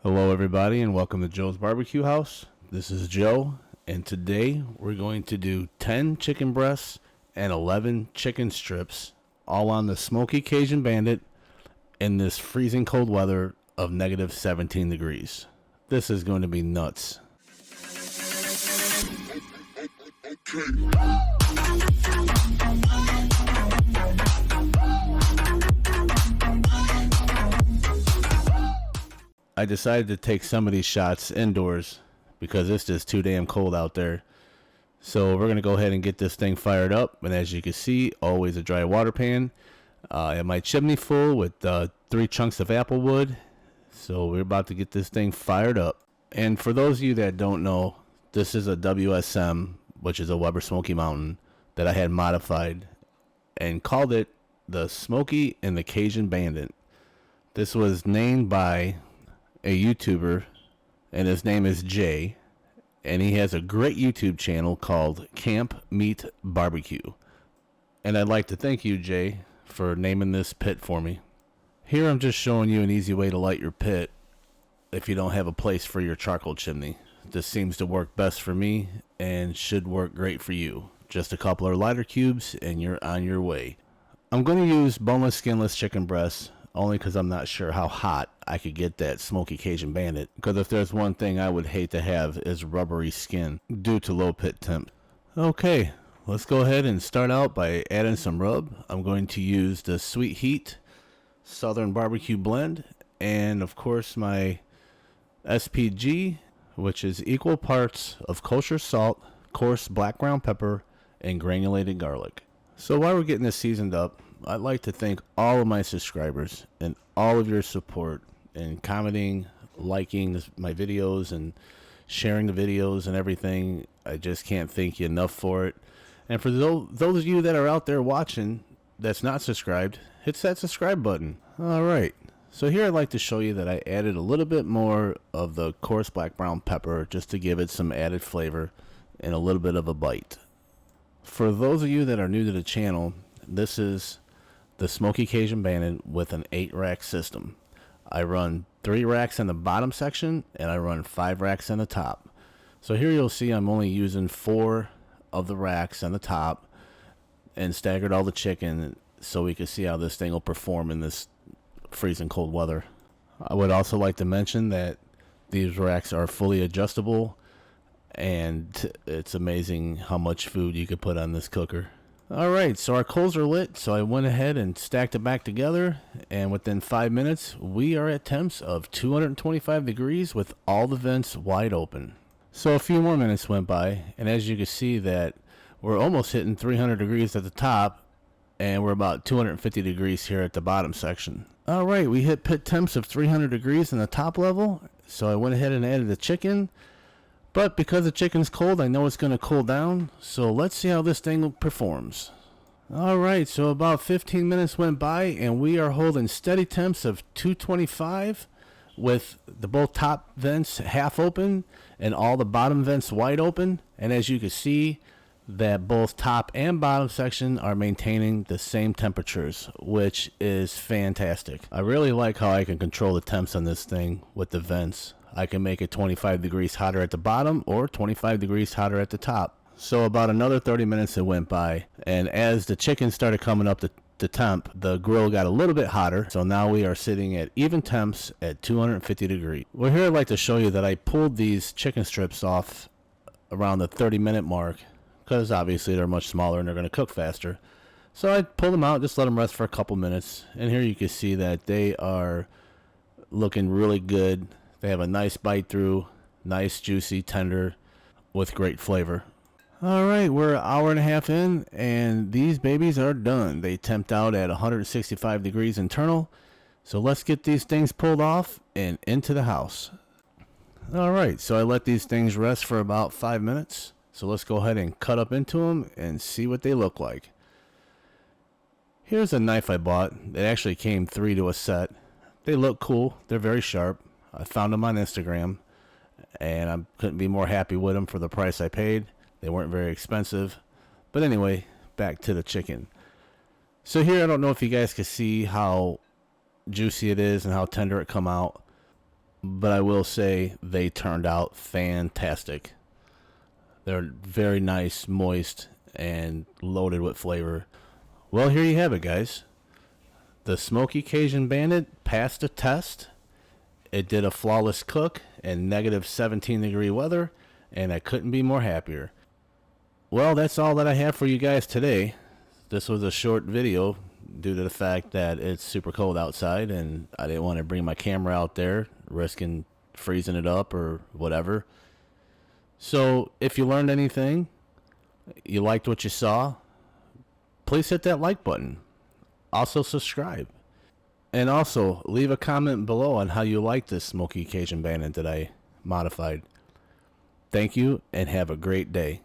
Hello everybody and welcome to Joe's Barbecue House. This is Joe and today we're going to do 10 chicken breasts and 11 chicken strips all on the Smokey Cajun Bandit in this freezing cold weather of negative 17 degrees. This is going to be nuts. I decided to take some of these shots indoors because it's just too damn cold out there. So we're going to go ahead and get this thing fired up. And as you can see, always a dry water pan. I have my chimney full with 3 chunks of apple wood. So we're about to get this thing fired up. And for those of you that don't know, this is a WSM, which is a Weber Smoky Mountain, that I had modified and called it the Smokey and the Cajun Bandit. This was named by a YouTuber, and his name is Jay, and he has a great YouTube channel called Camp Meat Barbecue. And I'd like to thank you, Jay, for naming this pit for me. Here I'm just showing you an easy way to light your pit if you don't have a place for your charcoal chimney. This seems to work best for me and should work great for you. Just a couple of lighter cubes and you're on your way. I'm going to use boneless, skinless chicken breasts only because I'm not sure how hot I could get that Smokey Cajun Bandit. Because if there's one thing I would hate to have is rubbery skin due to low pit temp. Okay, let's go ahead and start out by adding some rub. I'm going to use the Sweeetheat Southern Barbecue Blend and of course my SPG, which is equal parts of kosher salt, coarse black ground pepper, and granulated garlic. So while we're getting this seasoned up, I'd like to thank all of my subscribers and all of your support in commenting, liking my videos, and sharing the videos and everything. I just can't thank you enough for it. And for those of you that are out there watching that's not subscribed, hit that subscribe button. Alright, so here I'd like to show you that I added a little bit more of the coarse black brown pepper just to give it some added flavor and a little bit of a bite. For those of you that are new to the channel, this is the Smokey Cajun Bandit with an 8-rack system. I run 3 racks in the bottom section and I run 5 racks in the top. So here you'll see I'm only using 4 of the racks on the top and staggered all the chicken so we can see how this thing will perform in this freezing cold weather. I would also like to mention that these racks are fully adjustable and it's amazing how much food you can put on this cooker. Alright, so our coals are lit, so I went ahead and stacked it back together, and within 5 minutes, we are at temps of 225 degrees with all the vents wide open. So a few more minutes went by, and as you can see that we're almost hitting 300 degrees at the top, and we're about 250 degrees here at the bottom section. Alright, we hit pit temps of 300 degrees in the top level, so I went ahead and added the chicken. But because the chicken's cold, I know it's going to cool down. So let's see how this thing performs. Alright, so about 15 minutes went by and we are holding steady temps of 225 with the both top vents half open and all the bottom vents wide open. And as you can see, that both top and bottom section are maintaining the same temperatures, which is fantastic. I really like how I can control the temps on this thing with the vents. I can make it 25 degrees hotter at the bottom or 25 degrees hotter at the top. So about another 30 minutes it went by, and as the chicken started coming up to temp, the grill got a little bit hotter. So now we are sitting at even temps at 250 degrees. Well, here I'd like to show you that I pulled these chicken strips off around the 30-minute mark because obviously they're much smaller and they're going to cook faster. So I pulled them out, just let them rest for a couple minutes, and here you can see that they are looking really good. They have a nice bite through, nice, juicy, tender, with great flavor. Alright, we're an hour and a half in, and these babies are done. They temped out at 165 degrees internal. So let's get these things pulled off and into the house. Alright, so I let these things rest for about 5 minutes. So let's go ahead and cut up into them and see what they look like. Here's a knife I bought. It actually came 3 to a set. They look cool. They're very sharp. I found them on Instagram, and I couldn't be more happy with them for the price I paid. They weren't very expensive. But anyway, back to the chicken. So here, I don't know if you guys can see how juicy it is and how tender it come out. but I will say they turned out fantastic. They're very nice, moist, and loaded with flavor. Well, here you have it, guys. The Smokey Cajun Bandit passed the test. It did a flawless cook in negative 17-degree weather, and I couldn't be more happier. Well, that's all that I have for you guys today. This was a short video due to the fact that it's super cold outside, and I didn't want to bring my camera out there, risking freezing it up or whatever. So, if you learned anything, you liked what you saw, please hit that like button. Also, subscribe. And also, leave a comment below on how you like this Smokey Cajun Bandit that I modified. Thank you, and have a great day.